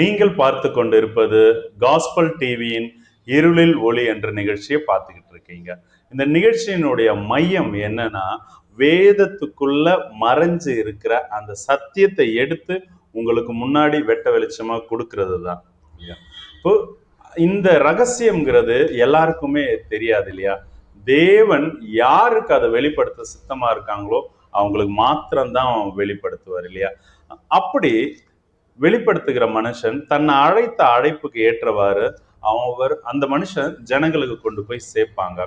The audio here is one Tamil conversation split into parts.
நீங்கள் பார்த்து கொண்டிருப்பது காஸ்பல் டிவியின் இருளில் ஒளி என்ற நிகழ்ச்சியை பார்த்துக்கிட்டு இருக்கீங்க. இந்த நிகழ்ச்சியினுடைய மையம் என்னன்னா, வேதத்துக்குள்ள மறைஞ்சு இருக்கிற அந்த சத்தியத்தை எடுத்து உங்களுக்கு முன்னாடி வெட்ட வெளிச்சமா கொடுக்கறது தான். இப்போ இந்த ரகசியம்ங்கிறது எல்லாருக்குமே தெரியாது இல்லையா? தேவன் யாருக்கு அதை வெளிப்படுத்த சித்தமா இருக்காங்களோ அவங்களுக்கு மாத்திரம்தான் வெளிப்படுத்துவார் இல்லையா? அப்படி வெளிப்படுத்துகிற மனுஷன் தன்னை அழைத்த அழைப்புக்கு ஏற்றவாறு அவர் அந்த மனுஷன் ஜனங்களுக்கு கொண்டு போய் சேர்ப்பாங்க.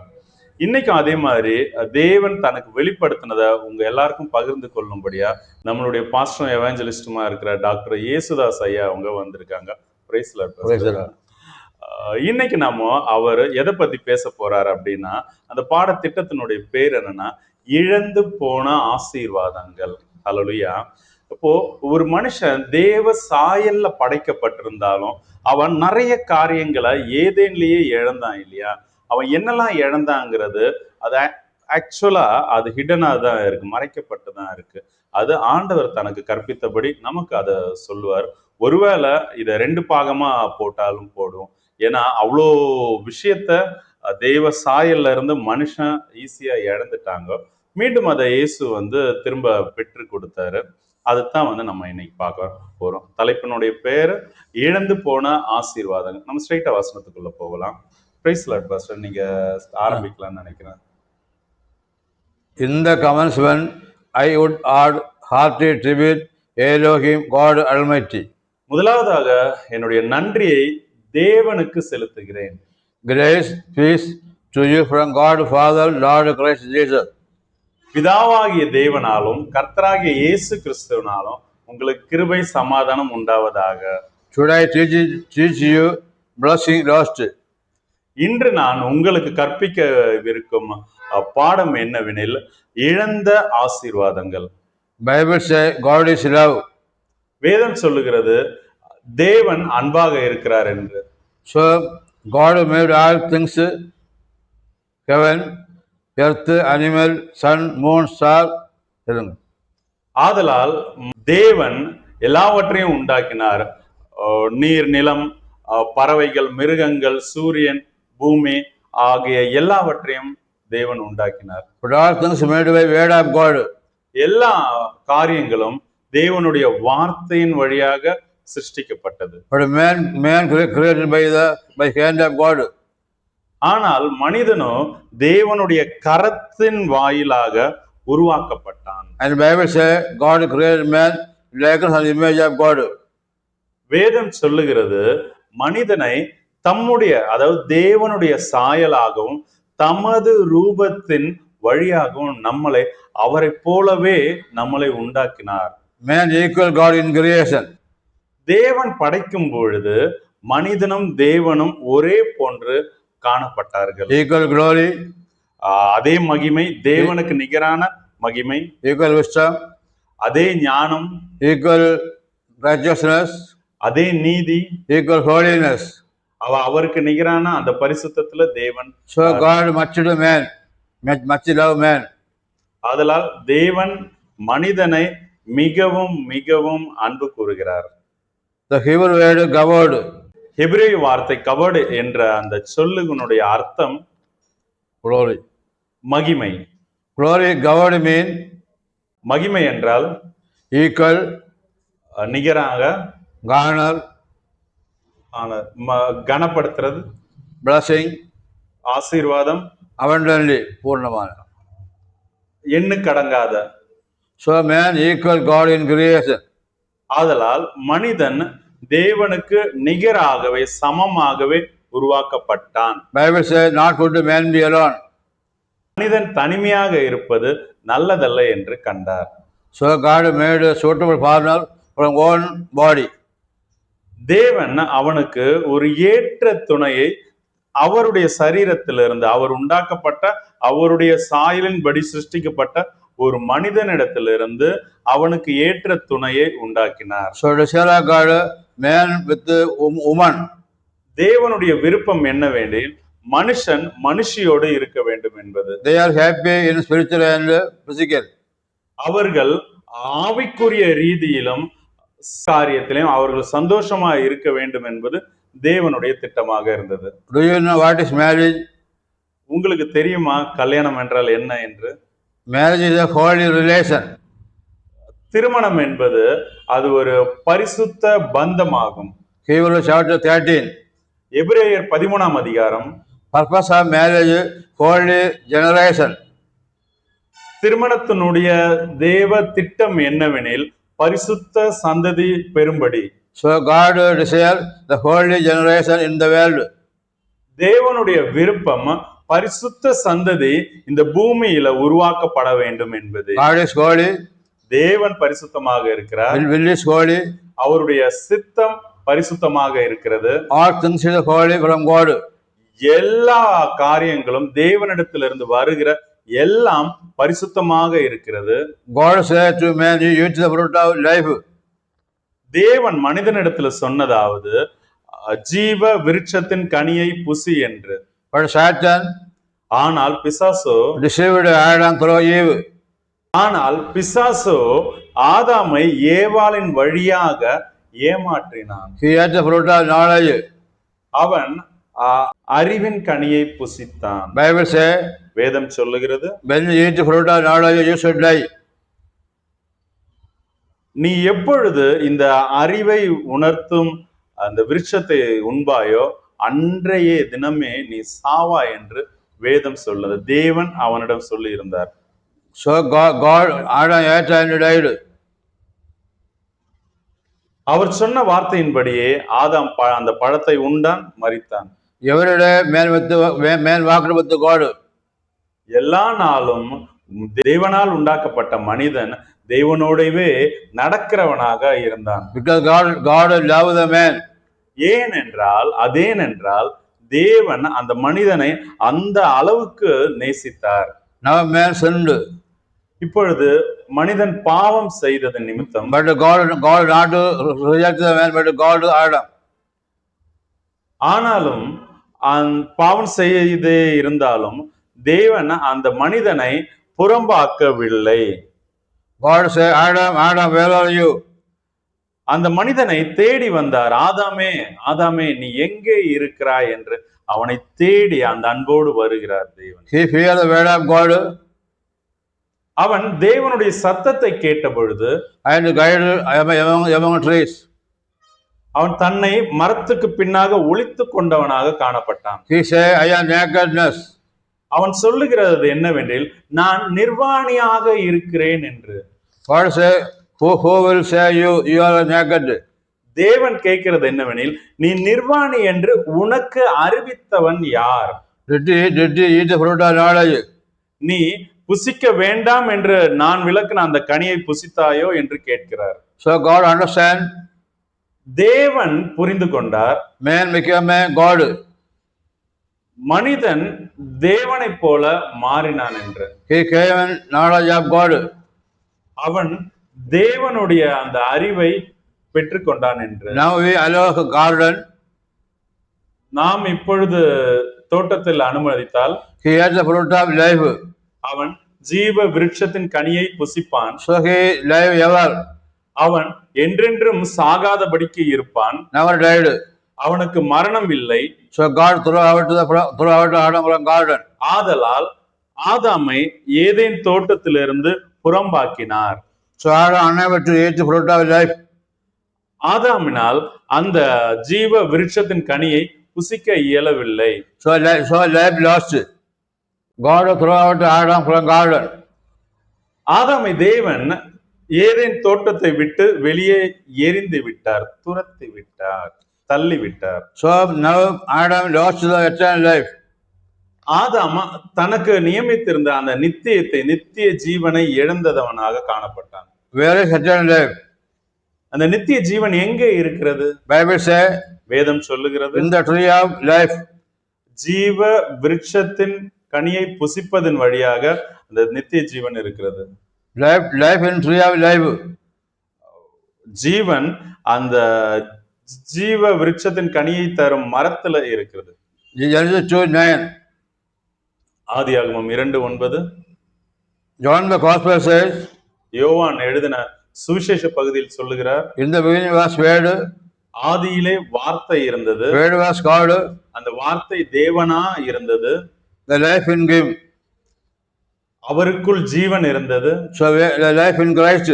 இன்னைக்கும் அதே மாதிரி தேவன் தனக்கு வெளிப்படுத்தினதை உங்க எல்லாருக்கும் பகிர்ந்து கொள்ளும்படியா நம்மளுடைய பாஸ்டரும் எவாஞ்சலிஸ்டுமா இருக்கிற டாக்டர் இயேசுதாஸ் ஐயா அவங்க வந்திருக்காங்க. Praise Lord. இன்னைக்கு நாம அவர் எதை பத்தி பேச போறாரு அப்படின்னா, அந்த பாடத்திட்டத்தினுடைய பேர் என்னன்னா, இழந்து போன ஆசீர்வாதங்கள். ஹல்லேலூயா. இப்போ ஒரு மனுஷன் தேவ சாயல்ல படைக்கப்பட்டிருந்தாலும் அவன் நிறைய காரியங்களை ஏதேன்லயே இழந்தான் இல்லையா? அவன் என்னெல்லாம் இழந்தாங்கிறது அது ஆக்சுவலா அது ஹிடனா தான் இருக்கு, மறைக்கப்பட்டு தான் இருக்கு. அது ஆண்டவர் தனக்கு கற்பித்தபடி நமக்கு அதை சொல்லுவார். ஒருவேளை இதை 2 பாகமா போட்டாலும் போடும். ஏன்னா அவ்வளோ விஷயத்த தெய்வ சாயல்ல இருந்து மனுஷன் ஈஸியா இழந்துட்டாங்க. மீண்டும் அதை இயேசு திரும்ப பெற்று கொடுத்தாரு. அதுதான் நம்ம இன்னைக்கு பார்க்க போறோம். தலைப்பினுடைய பேர் இழந்து போன ஆசீர்வாதங்கள். நம்ம ஸ்ட்ரைட்டா வசனத்துக்குள்ள போகலாம். பிரைஸ் லார்ட் பாஸ்டர், நீங்க ஆரம்பிக்கலாம்னு நினைக்கிறேன். In the commencement, I would add hearty tribute Elohim God Almighty. முதலாவதாக என்னுடைய நன்றியை தேவனுக்கு செலுத்துகிறேன். Grace, peace to you from God Father, Lord Christ Jesus. பிதாவாகிய தேவனாலும் கர்த்தராகிய இயேசு கிறிஸ்துவினாலும் உங்களுக்கு கிருபை சமாதானம் உண்டாவதாக. Should I teach you blessing lost? இன்று நான் உங்களுக்கு கற்பிக்கவிருக்கும் பாடம் என்னவெனில், இழந்த ஆசீர்வாதங்கள். Bible say God is love. வேதம் சொல்லுகிறது தேவன் அன்பாக இருக்கிறார் என்று. So God made all things, heaven, earth, animal, sun, moon, star. ஆதலால் தேவன் எல்லாவற்றையும் உண்டாக்கினார். நீர், நிலம், பறவைகள், மிருகங்கள், சூரியன், பூமி ஆகிய எல்லாவற்றையும் தேவன் உண்டாக்கினார். But all things made by word of God. எல்லா காரியங்களும் தேவனுடைய வார்த்தையின் வழியாக சிருஷ்டிக்கப்பட்டது. But man created by hand of God. ஆனால் மனிதனோ தேவனுடைய கரத்தின் வாயிலாக உருவாக்கப்பட்டான். And Bible say God created man likeness and image of God. வேதம் சொல்லுகிறது மனிதனை தம்முடைய, அதாவது தேவனுடைய சாயலாகவும் தமது ரூபத்தின் வழியாகவும் நம்மளை அவரை போலவே நம்மளை உண்டாக்கினார். Man equal God in creation. தேவன் படைக்கும் பொழுது மனிதனும் தேவனும் ஒரே போன்று காணப்பட்டார்கள். Equal glory. அதே மகிமை, தேவனுக்கு நிகரான மகிமை. Equal wisdom. அதே ஞானம். Equal righteousness. அதே நீதி. Equal holiness. அவருக்கு நிகரான அந்த பரிசுத்தத்துல தேவன். So God much to man, much love man. ஆதலால் தேவன் மனிதனை மிகவும் மிகவும் அன்பு கூறுகிறார். The Hebrew word kavod. ஹெபிரேய வார்த்தை கவட் என்ற அந்த சொல்லுனுடைய அர்த்தம் glory, மகிமை. glory, kavod mean மகிமை என்றால் equal, நிகராக, honor, கனப்படுத்துறது, blessing, ஆசீர்வாதம், abundantly, பூர்ணமான, எண்ணுக்கடங்காத. So man equal God in creation. ஆதலால் மனிதன் தேவனுக்கு நிகராகவே சமமாகவே உருவாக்கப்பட்டான். Bible says not good man be alone. மனிதன் தனிமையாக இருப்பது நல்லதல்ல என்று கண்டார். So God made a suitable partner from one body. தேவன் அவனுக்கு ஒரு ஏற்ற துணையை அவருடைய சரீரத்திலிருந்து, அவர் உண்டாக்கப்பட்ட அவருடைய சாயலின்படி சிருஷ்டிக்கப்பட்ட ஒரு மனிதனிடத்திலிருந்து அவனுக்கு ஏற்ற துணையை உண்டாக்கினார். So desire God man with woman. தேவனுடைய விருப்பம் என்னவெனில் மனுஷன் மனுஷியோடு இருக்க வேண்டும் என்பது. They are happy in spiritual and physical. அவர்கள் ஆவிக்குரிய ரீதியிலும் காரியத்திலையும் அவர்கள் சந்தோஷமா இருக்க வேண்டும் என்பது தேவனுடைய திட்டமாக இருந்தது. Do you know what is marriage? உங்களுக்கு தெரியுமா கல்யாணம் என்றால் என்ன என்று? Marriage is a holy relation. திருமணம் என்பது அது ஒரு பரிசுத்த பந்தமாகும். Hebrews chapter 13. எபிரேயர் 13ஆம் அதிகாரம். Purpose of marriage, holy generation. திருமணத்தினுடைய தேவ திட்டம் என்னவெனில் பரிசுத்த சந்ததி பெறும்படி. So God desires the holy generation in the world. தேவனுடைய விருப்பம் பரிசுத்த சந்ததி இந்த பூமியில உருவாக்கப்பட வேண்டும் என்பது. God is holy. தேவன் பரிசுத்தமாக இருக்கிறார். Will is holy. அவருடைய சித்தம் பரிசுத்தமாக இருக்கிறது. All things is holy from God. எல்லா காரியங்களும் தேவனிடத்திலிருந்து வருகிற எல்லாம் பரிசுத்தமாக இருக்கிறது. God said to man, you eat the fruit of life. தேவன் மனிதனிடத்துல சொன்னதாவது ஜீவ விருட்சத்தின் கனியை புசி என்று. But Satan ஆனால் பிசாசோ deceived Adam through Eve. ஆனால் பிசாசோ ஆதாமை ஏவாளின் வழியாக ஏமாற்றினான். He ate the fruit of knowledge. அவன் அறிவின் கனியை புசித்தான். Bible say, வேதம் சொல்லுகிறது, when you eat the fruit of knowledge, you should die. நீ எப்பொழுது இந்த அறிவை உணர்த்தும் அந்த விருட்சத்தை உண்பாயோ அன்றைய தினமே நீ சாவா என்று வேதம் சொல்லுது. தேவன் அவனிடம் சொல்லி இருந்தார். So God Adam ate and died. அவர் சொன்ன வார்த்தையின்படியே ஆதாம் அந்த பழத்தை உண்டான், மரித்தான். Every day man walked with God. எல்லா நாளும் தேவனால் உண்டாக்கப்பட்ட மனிதன் தேவனோடவே நடக்கிறவனாக இருந்தான். Because God loved the man. அதேனென்றால் தேவன் அந்த மனிதனை அந்த அளவுக்கு நேசித்தார். Now man sinned. இப்பொழுது மனிதன் பாவம் செய்தது நிமித்தம். But God not to reject the man, but God Adam. ஆனாலும் பாவம் செய்தே இருந்தாலும் தேவன் அந்த மனிதனை புறம்பாக்கவில்லை. God said, Adam, where are you? அந்த மனிதனை தேடி வந்தார். ஆதாமே நீ எங்கே இருக்கிறாய் என்று அவனை தேடி அந்த அன்போடு வருகிறார் தேவன். He feared the word of God. அவன் தேவனுடைய சத்தத்தை கேட்ட பொழுது and guided among trees. அவன் தன்னை மரத்துக்கு பின்னாக ஒளித்து கொண்டவனாக காணப்பட்டான். He said, I am nakedness. அவன் சொல்லுகிறது என்னவென்றில் நான் நிர்வாணியாக இருக்கிறேன் என்று. God said, who will say you are naked? தேவன் கேட்கிறது என்னவெனில் நீ நிர்வாணி என்று உனக்கு அறிவித்தவன் யார்? Did you eat the fruit of knowledge? நீ புசிக்க வேண்டாம் என்று நான் விளக்கின அந்த கனியை புசித்தாயோ என்று கேட்கிறார். So God understand. தேவன் புரிந்து கொண்டார். Man became a God. மனிதன் தேவனை போல மாறினான் என்று. He came in knowledge of God. அவன் தேவனுடைய அந்த அறிவை பெற்றுக்கொண்டான் என்று. Now we allow a garden. நாம் இப்பொழுது தோட்டத்தில் அனுமதித்தால் he has the fruit of life. அவன் ஜீவ விருட்சத்தின் கனியை புசிப்பான். So he live ever. அவன் என்றென்றும் சாகாதபடிக்கு இருப்பான். Never died. அவனுக்கு மரணம் இல்லை. So God threw out Adam from garden. ஆதலால் ஆதாமை ஏதேன் தோட்டத்திலிருந்து புறம்பாக்கினார். So Adam unable to eat the fruit of life. ஆதாமினால் அந்த ஜீவ விருட்சத்தின் கனியை புசிக்க இயலவில்லை. So life lost. God threw out Adam from garden. ஆதாமை தேவன் ஏதேன் தோட்டத்தை விட்டு வெளியே எரிந்து விட்டார், துரத்தி விட்டார், தள்ளி விட்டார். So now Adam lost the eternal life. ஆதாம் தனக்கு நியமித்திருந்த அந்த நித்திய ஜீவனை இழந்தவனாக காணப்பட்டான். Where is eternal life? அந்த நித்திய ஜீவன் எங்கே இருக்கிறது? Bible say, வேதம் சொல்லுகிறது, in the tree of life. ஜீவ விருட்சத்தின் கனியை புசிப்பதன் வழியாக அந்த நித்திய ஜீவன் இருக்கிறது. Life in tree of life. ஜீவன் அந்த ஜீவ விருட்சத்தின் கனியை தரும் மரத்துல இருக்கிறது. Genesis 2:9. ஆதியாகமம் 2:9. John the Gospel says, யோவான் எழுதின சுவிசேஷ பகுதியில் சொல்லுகிறார், In the beginning was Word, ஆதியிலே வார்த்தை இருந்தது, Word was God, அந்த வார்த்தை தேவனா இருந்தது, the life in Him. அவருக்குள் ஜீவன் இருந்தது. So the life in Christ.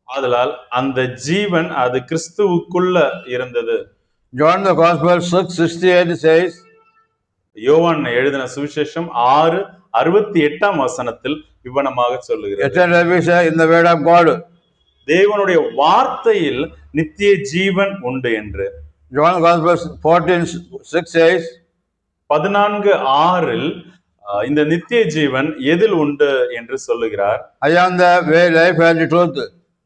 ஆதலால் அந்த ஜீவன் அது கிறிஸ்துவுக்குள்ள இருந்தது. John the Gospel 6:68 says, யோவான் எழுதின சுவிசேஷம் 6:68 வசனத்தில் இவ்வனமாக சொல்லுகிறது, eternal life is in the Word of God. தேவனுடைய வார்த்தையில் நித்திய ஜீவன் உண்டு என்று. John the Gospel 14:6 says, 14:6 இந்த நித்திய ஜீவன் எதில் உண்டு என்று சொல்லுகிறார், I am the way, life and truth.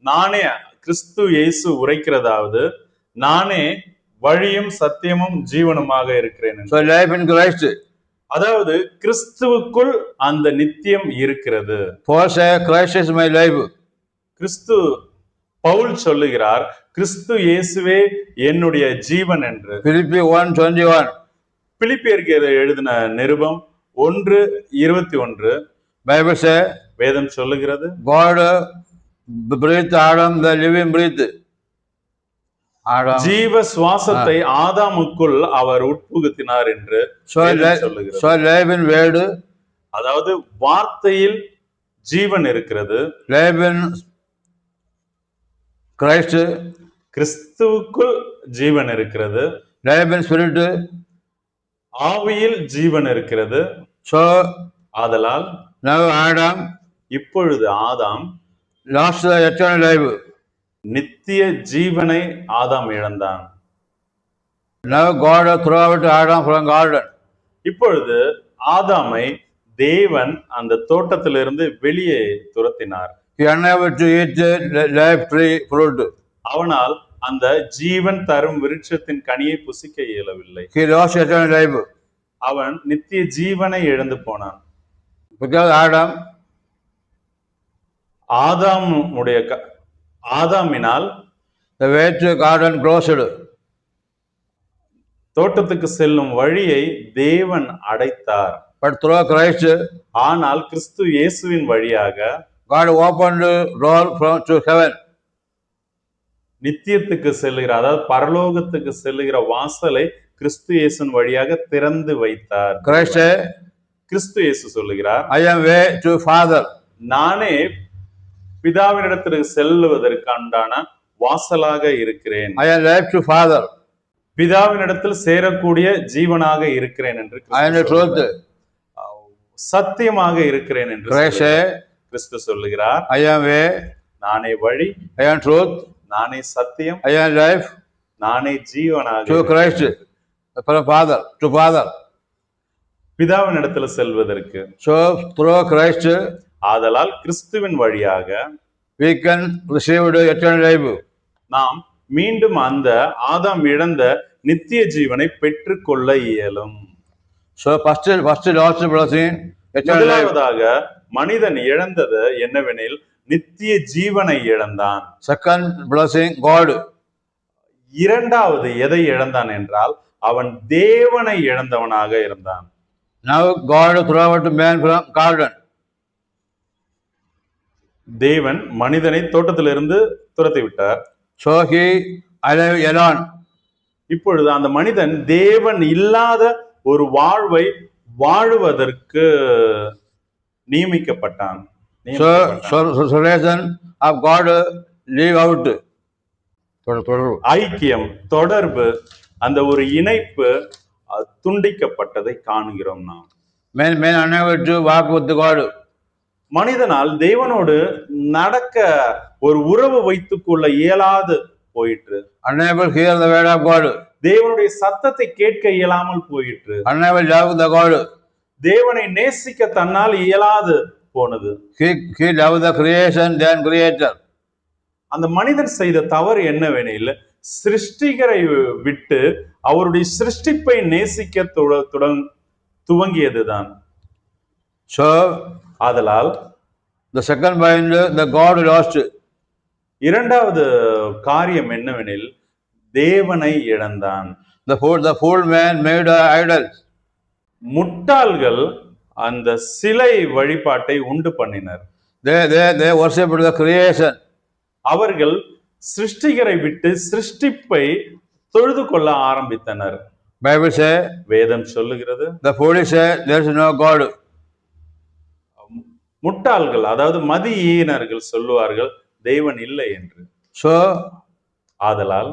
நானே கிறிஸ்து இயேசு உரைக்கிறதாவது, நானே வழியும் சத்தியமும் ஜீவனுமாக இருக்கிறேன் என்று. So life in Christ. அதாவது கிறிஸ்துவுக்குள் அந்த நித்தியம் இருக்கிறது. Paul says, Christ is my life. கிறிஸ்து பவுல் சொல்லுகிறார், கிறிஸ்து இயேசுவே என்னுடைய ஜீவன் என்று. Philippians 1:21. பிலிப்பியருக்கு எழுதின நிருபம் 1:21 Bible says, வேதம் சொல்லுகிறது, God breathed Adam the living breath. Adam. ஜீவ சுவாசத்தை ஆதாமுக்குள் அவர் உட்புகுத்தினார் என்று வேதம் சொல்லுகிறது. So life in Word, அதாவது வார்த்தையில் ஜீவன் இருக்கிறது, life in Christ, கிறிஸ்துவுக்குள் ஜீவன் இருக்கிறது, life in Spirit. ஆவியில் ஜீவன் இருக்கிறது. So ஆதலால் now Adam இப்பொழுது ஆதாம் lost the eternal life. நித்திய ஜீவனை ஆதாம் இழந்தான். Now God threw out Adam from garden. இப்பொழுது ஆதாமை தேவன் அந்த தோட்டத்திலிருந்து வெளியே துரத்தினார். He unable to eat the life tree fruit. அவனால் அந்த ஜீவன் தரும் விருட்சத்தின் கனியை புசிக்க இயலவில்லை. He lost eternal life அவன் நித்திய ஜீவனை இழந்து போனான். because ஆதாமினால் the way to garden closed. தோட்டத்துக்கு செல்லும் வழியை தேவன் அடைத்தார். But through Christ, ஆனால் கிறிஸ்து இயேசுவின் வழியாக God opened the door to heaven. நித்தியத்துக்கு செல்லுகிற, அதாவது பரலோகத்துக்கு செல்லுகிற வாசலை கிறிஸ்து இயேசுவின் வழியாக திறந்து வைத்தார். Christ, கிறிஸ்து இயேசு சொல்லுகிறார், I am way to Father. நானே பிதாவினிடத்திற்கு செல்லுவதற்கான வாசலாக இருக்கிறேன், I am life to Father. பிதாவினிடத்தில் சேரக்கூடிய ஜீவனாக இருக்கிறேன் என்று I am the truth. சத்தியமாக இருக்கிறேன் என்று Christ, கிறிஸ்து சொல்லுகிறார், I am way, நானே வழி, I am truth, நானே சத்தியம், I am life நானே ஜீவனாக to Christ, from Father to Father. பிதாவினிடத்துல செல்வதற்கு. So through Christ, ஆதலால் கிறிஸ்துவின் வழியாக we can receive the eternal life. நாம் மீண்டும் அந்த ஆதாம் இழந்த நித்திய ஜீவனை பெற்றுக்கொள்ள இயலும். So first lost blessing, eternal life. முதலாவதாக மனிதன் இழந்தது என்னவெனில் நித்திய ஜீவனை இழந்தான். Second blessing, God. இரண்டாவது எதை இழந்தான் என்றால் அவன் தேவனை இழந்தவனாக இருந்தான். Now God threw out man from garden. தேவன் மனிதனை தோட்டத்திலிருந்து துரத்தி விட்டார். So he alive alone. இப்பொழுது அந்த மனிதன் தேவன் இல்லாத ஒரு வாழ்வை வாழுவதற்கு நியமிக்கப்பட்டான். So reason of God leave out. ஐக்கியம், தொடர்பு, அந்த ஒரு இணைப்பு துண்டிக்கப்பட்டதை காணுகிறோம் நாம். Men unable to walk with God. மனிதனால் தேவனோடு நடக்க ஒரு உறவு வைத்துக் கொள்ள இயலாது போயிற்று. Unable to hear the word of God. தேவனுடைய சத்தத்தை கேட்க இயலாமல் போயிற்று. Unable to love the God. தேவனை நேசிக்க தன்னால் இயலாது போனது. He loved the creation than creator. அந்த மனிதன் செய்த தவறு என்னவெனில் சிருஷ்டிகரை விட்டு அவருடைய சிருஷ்டிப்பை நேசிக்க துவங்கியதுதான். So ஆதலால் the second point, the God lost. இரண்டாவது காரியம் என்னவெனில் தேவனை இழந்தான். The fool man made idols. முட்டாள்கள் அந்த சிலை வழிபாட்டை உண்டு பண்ணினர். They worshipped the creation. அவர்கள் சிருஷ்டிகரை விட்டு சிருஷ்டிப்பை தொழுது கொள்ள ஆரம்பித்தனர். Bible say, வேதம் சொல்லுகிறது, the foolish say, there is no God. முட்டாள்கள் அதாவது மதியீனர்கள் சொல்லுவார்கள் தேவன் இல்லை என்று. So, ஆதலால்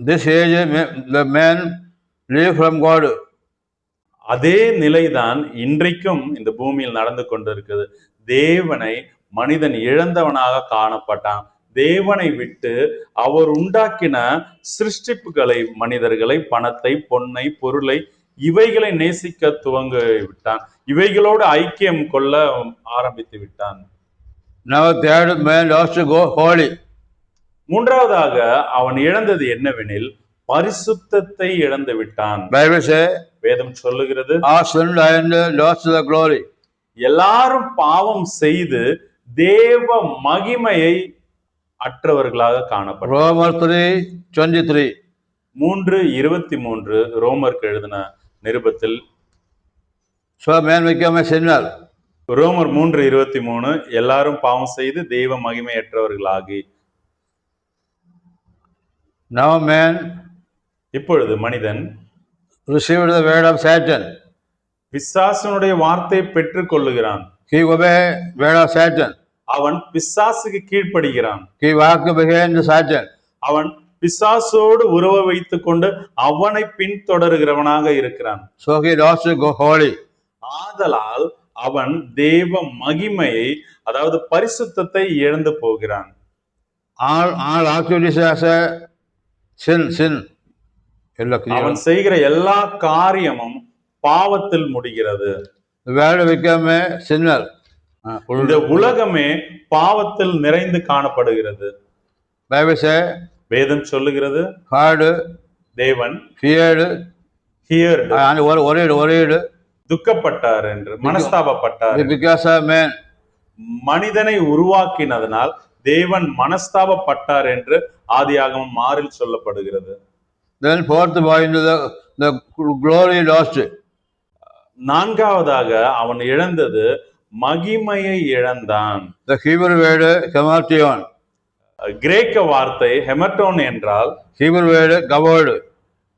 this age, the man live from God. அதே நிலைதான் இன்றைக்கும் இந்த பூமியில் நடந்து கொண்டிருக்கிறது. தேவனை மனிதன் இழந்தவனாக காணப்பட்டான். தேவனை விட்டு அவர் உண்டாக்கின சிருஷ்டிப்புகளை, மனிதர்களை, பணத்தை, பொன்னை, பொருளை, இவைகளை நேசிக்க துவங்க விட்டான். இவைகளோடு ஐக்கியம் கொள்ள ஆரம்பித்து விட்டான். Now third man lost to go holy. மூன்றாவதாக அவன் இழந்தது என்னவெனில் பரிசுத்தத்தை இழந்து விட்டான். Bible say, வேதம் சொல்லுகிறது, all sinned and lost the glory. எல்லாரும் பாவம் செய்து தேவ மகிமையை அற்றவர்களாக காணப்பட்டார். Romans 3:23. 3:23 ரோமருக்கு எழுதின நிருபத்தில், So man became a sinner. ரோமர் 3:23 எல்லாரும் பாவம் செய்து தெய்வ மகிமையற்றவர்களாகி. Now man இப்பொழுது மனிதன் received the word of Satan. பிசாசனுடைய வார்த்தையை பெற்றுக் கொள்ளுகிறான். He obeyed the word of Satan. அவன் பிசாசுக்கு கீழ்ப்படுகிறான். He walked behind Satan. அவன் பிசாசோடு உறவை வைத்துக் கொண்டு அவனை பின்தொடர்கிறவனாக இருக்கிறான். So he lost to go holy. ஆதலால் அவன் தேவ மகிமையை, அதாவது பரிசுத்தத்தை இழந்து போகிறான். All activities as a sin. அவன் செய்கிற எல்லா காரியமும் பாவத்தில் முடிகிறது. The world became a sinner. இந்த உலகமே பாவத்தில் நிறைந்து காணப்படுகிறது. Bible say, வேதம் சொல்லுகிறது, heard, தேவன் feared, and worried துக்கப்பட்டார் என்று, மனஸ்தாபப்பட்டார். because of man. மனிதனை உருவாக்கினதனால் தேவன் மனஸ்தாபப்பட்டார் என்று ஆதியாகமம் 6 சொல்லப்படுகிறது. Then fourth boy into the glory lost. நான்காவதாக அவன் இழந்தது மகிமையை இழந்தான். The Hebrew word hamartion. கிரேக்க வார்த்தை ஹெமட்டோன் என்றால், Hebrew word covered.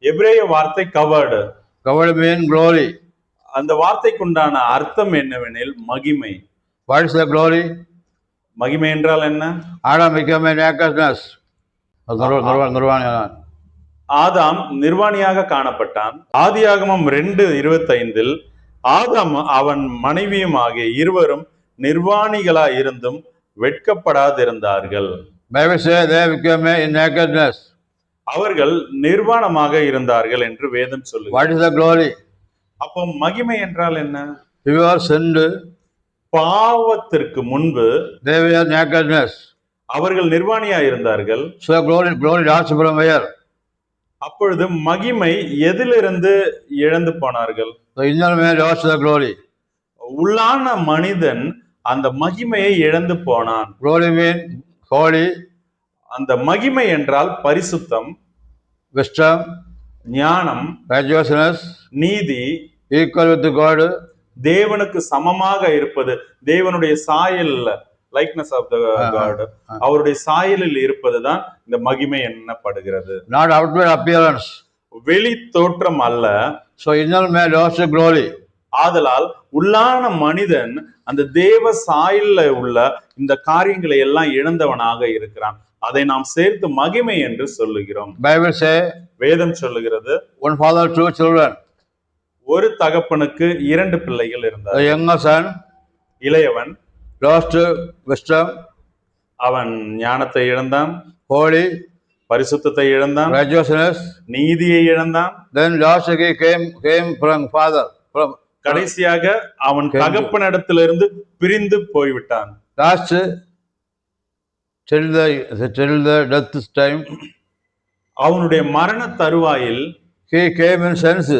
எபிரேய வார்த்தை கவர்டு. Covered means glory. அந்த வார்த்தைக்குண்டான அர்த்தம் என்னவெனில் மகிமை. What is the glory? மகிமை என்றால் என்ன? Adam became a nakedness. ஆதாம் நிர்வாணியாக காணப்பட்டான். ஆதியாகமம் 2:25 ஆதாம் அவன் மனைவியும் ஆகிய இருவரும் நிர்வாணிகளாய் இருந்தும் வெட்கப்படாதிருந்தார்கள். Bible says they became a nakedness. அவர்கள் நிர்வாணமாக இருந்தார்கள் என்று வேதம் சொல்லுகிறது. What is the glory? அப்போ மகிமை என்றால் என்ன? If you are sinned, பாவத்திற்கு முன்பு they were nakedness. அவர்கள் நிர்வாணியாக இருந்தார்கள். So glory lost from where? அப்பொழுது மகிமை எதிலிருந்து இழந்து போனார்கள்? The inner man lost the glory. உள்ளான மனிதன் அந்த மகிமையை இழந்து போனான். Glory means holy. அந்த மகிமை என்றால் பரிசுத்தம், wisdom, ஞானம், righteousness, நீதி, equal with God, தேவனுக்கு சமமாக இருப்பது, தேவனுடைய சாயல், லைக்னஸ் ஆஃப் த காட், அவருடைய சாயலில் இருப்பதுதான் இந்த மகிமை என்னப்படுகிறது. not outward appearance. வெளி தோற்றம் அல்ல. So inner man lost the glory. ஆதலால் உள்ளான மனிதன் அந்த தேவ சாயல்ல உள்ள இந்த காரியங்களை எல்லாம் இழந்தவனாக இருக்கிறான். அதை நாம் சேர்த்து மகிமை என்று சொல்லுகிறோம். Bible say, வேதம் சொல்லுகிறது, one father, 2 children. ஒரு தகப்பனுக்கு 2 பிள்ளைகள் The இருந்தார். younger son இளையவன் lost wisdom, அவன் ஞானத்தை இழந்தான், holy, பரிசுத்தத்தை இழந்தான், righteousness. நீதியை இழந்தான். Then last he came from father. கடைசியாக அவன் தகப்பனிடத்திலிருந்து பிரிந்து போய்விட்டான். Last till the death time, அவனுடைய மரண தருவாயில் he came in sense.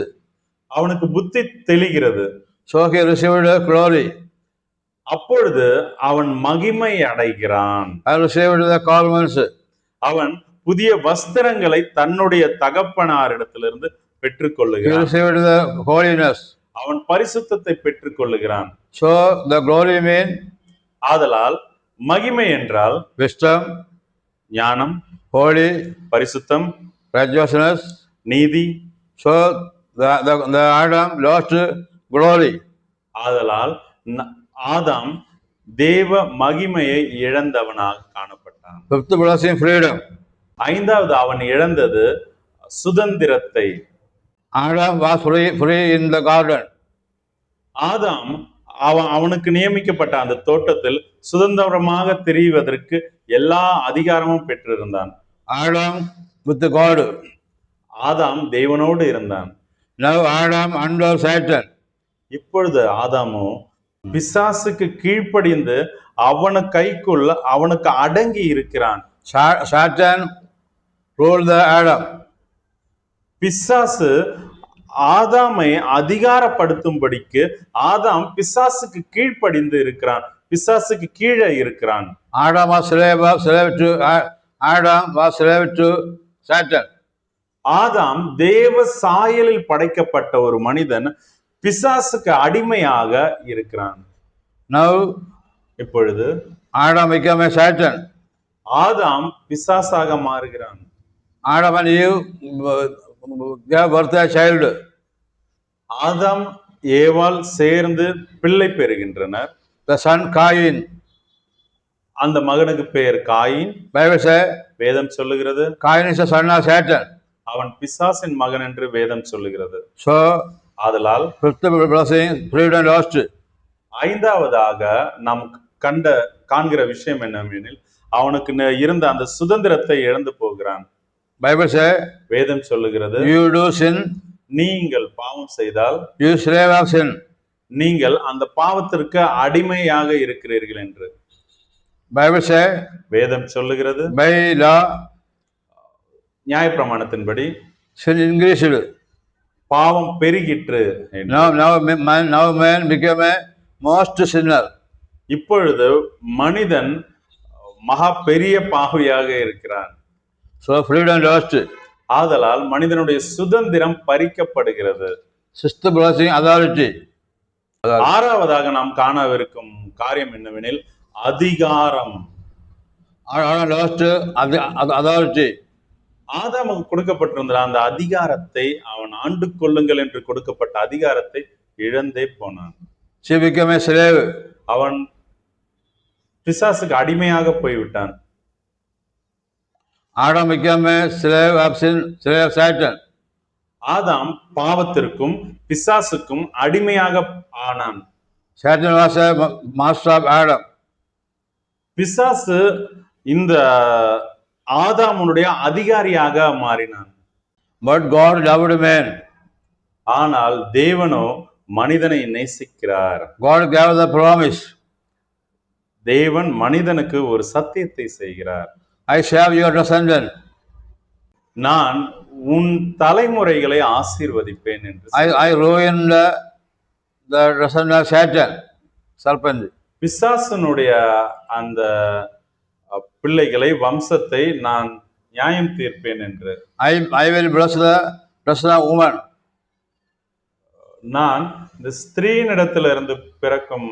அவனுக்கு புத்தி தெளிகிறது. So he received glory. அப்பொழுது அவன் மகிமை அடைகிறான். I received the garments. அவன் புதிய வஸ்திரங்களை தன்னுடைய தகப்பனாரிடத்திலிருந்து He பெற்றுக்கொள்ளுகிறான். received the holiness. அவன் பரிசுத்தத்தை பெற்றுக்கொள்ளுகிறான். So the glory means ஆதலால் மகிமை என்றால் wisdom, ஞானம், holy, பரிசுத்தம், righteousness. நீதி. So the Adam lost glory. ஆதலால் ஆதாம் தேவ மகிமையை இழந்தவனாக காணப்பட்டான். Fifth blessing, freedom. ஐந்தாவது அவன் இழந்தது சுதந்திரத்தை. Adam was free in the garden. ஆதாம் அவனுக்கு நியமிக்கப்பட்ட அந்த தோட்டத்தில் சுதந்திரமாக திரிவதற்கு எல்லா அதிகாரமும் பெற்றிருந்தான். Adam with God. ஆதாம் தேவனோடு இருந்தான். Now Adam under Satan. இப்பொழுது ஆதாமோ பிசாசுக்கு கீழ்ப்படிந்து அவனுக்கு அடங்கி இருக்கிறான். Satan ruled the Adam. பிசாசு ஆதாமை அதிகாரப்படுத்தும்படிக்கு ஆதாம் பிசாசுக்கு கீழ்ப்படிந்து இருக்கிறான், பிசாசுக்கு கீழே இருக்கிறான். Adam was slave to Satan. ஆதாம் தேவ சாயலில் படைக்கப்பட்ட ஒரு மனிதன் பிசாசுக்கு அடிமையாக இருக்கிறான். Now இப்பொழுது Adam became a Satan. Adam பிசாசாக மாறுகிறான். Adam and Eve gave birth a child. ஆதாம் ஏவாள் சேர்ந்து பிள்ளை பெறுகின்றனர். The son Cain. அந்த மகனுக்கு பெயர் காயின். Bible says வேதம் சொல்லுகிறது Cain is the son of Satan. அவன் பிசாசின் மகன் என்று வேதம் சொல்லுகிறது. So ஆதலால் fifth blessing, freedom lost. ஐந்தாவதாக நாம் காண்கிற விஷயம் என்னவெனில் அவனுக்கு இருந்த அந்த சுதந்திரத்தை இழந்து போகிறான். Bible says வேதம் சொல்லுகிறது you do sin, நீங்கள் பாவம் செய்தால் you slave of sin. நீங்கள் அந்த பாவத்திற்கு அடிமையாக இருக்கிறீர்கள் என்று. Bible says வேதம் சொல்லுகிறது by law நியாயப்பிரமாணத்தின்படி sin increased. பாவம் பெருகிற்று. Now man became a most sinner. இப்பொழுது மனிதன் மகா பெரிய பாவியாக இருக்கிறான். So freedom lost. ஆதலால் மனிதனுடைய சுதந்திரம் பறிக்கப்படுகிறது. Sixth blessing, authority. ஆறாவதாக நாம் காணவிருக்கும் காரியம் என்னவெனில் அதிகாரம். Adam lost authority. ஆதாமுக்கு கொடுக்கப்பட்டிருந்த அந்த அதிகாரத்தை அவன் ஆண்டு கொள்ளுங்கள் என்று கொடுக்கப்பட்ட அதிகாரத்தை இழந்தே போனான். She became a slave. அவன் பிசாசுக்கு அடிமையாக போய்விட்டான். Adam became a slave of sin, slave of Satan. ஆதாம் பாவத்திற்கும் பிசாசுக்கும் அடிமையாக ஆனான். Satan was a master of Adam. பிசாசு இந்த ஆதாமுடைய அதிகாரியாக மாறினான். But God loved man. ஆனால் தேவனோ மனிதனை நேசிக்கிறார். God gave the promise. தேவன் மனிதனுக்கு ஒரு சத்தியத்தை செய்கிறார். I save your descendant. நான் உன் தலைமுறைகளை ஆசீர்வதிப்பேன் என்று. I ruin the descendant of Satan, serpent. பிசாசனுடைய அந்த பிள்ளைகளை வம்சத்தை நான் நியாயம் தீர்ப்பேன் என்று. I will bless the woman. நான் இந்த ஸ்திரீனிடத்திலிருந்து பிறக்கும்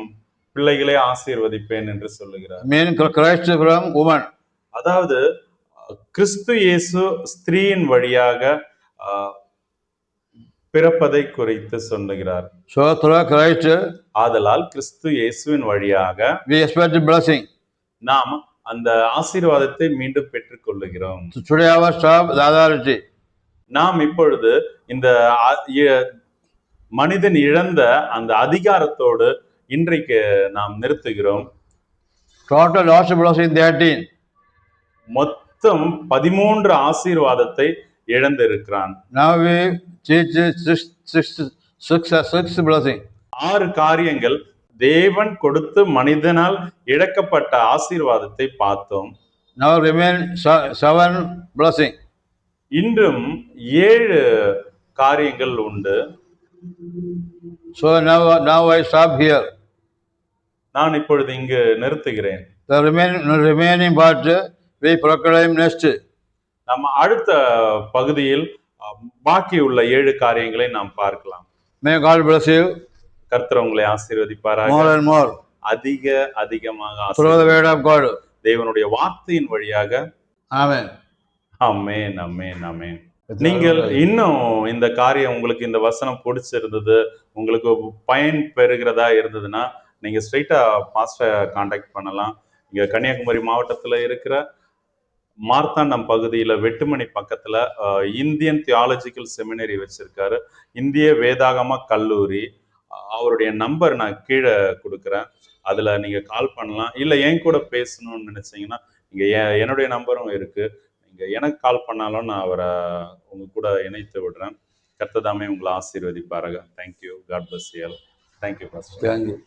பிள்ளைகளை ஆசீர்வதிப்பேன் என்று சொல்லுகிறார். Mean Christ from woman. அதாவது கிறிஸ்து இயேசு ஸ்திரீயின் வழியாக பிறப்பதை குறித்து சொல்லுகிறார். So through Christ, ஆதலால் கிறிஸ்து இயேசுவின் வழியாக we expect blessing. நாம் அந்த ஆசீர்வாதத்தை மீண்டும் பெற்றுக் கொள்ளுகிறோம். Today our stop the authority. நாம் இப்பொழுது இந்த மனிதன் இழந்த அந்த அதிகாரத்தோடு இன்றைக்கு நாம் நிறுத்துகிறோம். Total lost blessing 13. மொத்தம் 13 ஆசீர்வாதத்தை இழந்திருக்கிறான். Now we teach six blessing. 6 காரியங்கள் தேவன் கொடுத்து மனிதனால் இழக்கப்பட்ட ஆசீர்வாதத்தை பார்த்தோம். Now remain 7 blessing. இன்றும் 7 காரியங்கள் உண்டு. So now I stop here. நான் இப்பொழுது இங்கு நிறுத்துகிறேன். The remaining part we proclaim next. நம்ம அடுத்த பகுதியில் பாக்கி உள்ள 7 காரியங்களை நாம் பார்க்கலாம். May God bless you. கர்த்தர் உங்களை ஆசீர்வதிப்பாராக. More and more. அதிக அதிகமாக through the word of God. தேவனுடைய வார்த்தையின் வழியாக. Amen. ஆமென், ஆமென், ஆமென். நீங்கள் இன்னும் இந்த காரியம் உங்களுக்கு இந்த வசனம் பிடிச்சிருந்தது, உங்களுக்கு பயன் பெறுகிறதா இருந்ததுன்னா நீங்க ஸ்ட்ரைட்டா பாஸ்டர் காண்டாக்ட் பண்ணலாம். இங்க கன்னியாகுமரி மாவட்டத்துல இருக்கிற மார்த்தாண்டம் பகுதியில வெட்டுமணி பக்கத்துல இந்தியன் தியாலஜிக்கல் செமினரி வச்சிருக்காரு, இந்திய வேதாகம கல்லூரி. அவருடைய நம்பர் நான் கீழே கொடுக்குறேன், அதுல நீங்க கால் பண்ணலாம். இல்ல என் கூட பேசணும்னு நினைச்சீங்கன்னா இங்க என்னுடைய நம்பரும் இருக்கு, நீங்க எனக்கு கால் பண்ணாலும் நான் அவரை உங்க கூட இணைத்து விடுறேன். கர்த்தர் தாமே உங்களை ஆசீர்வதிப்பாருங்க. Thank you. God bless you. Thank you pastor. Thank you.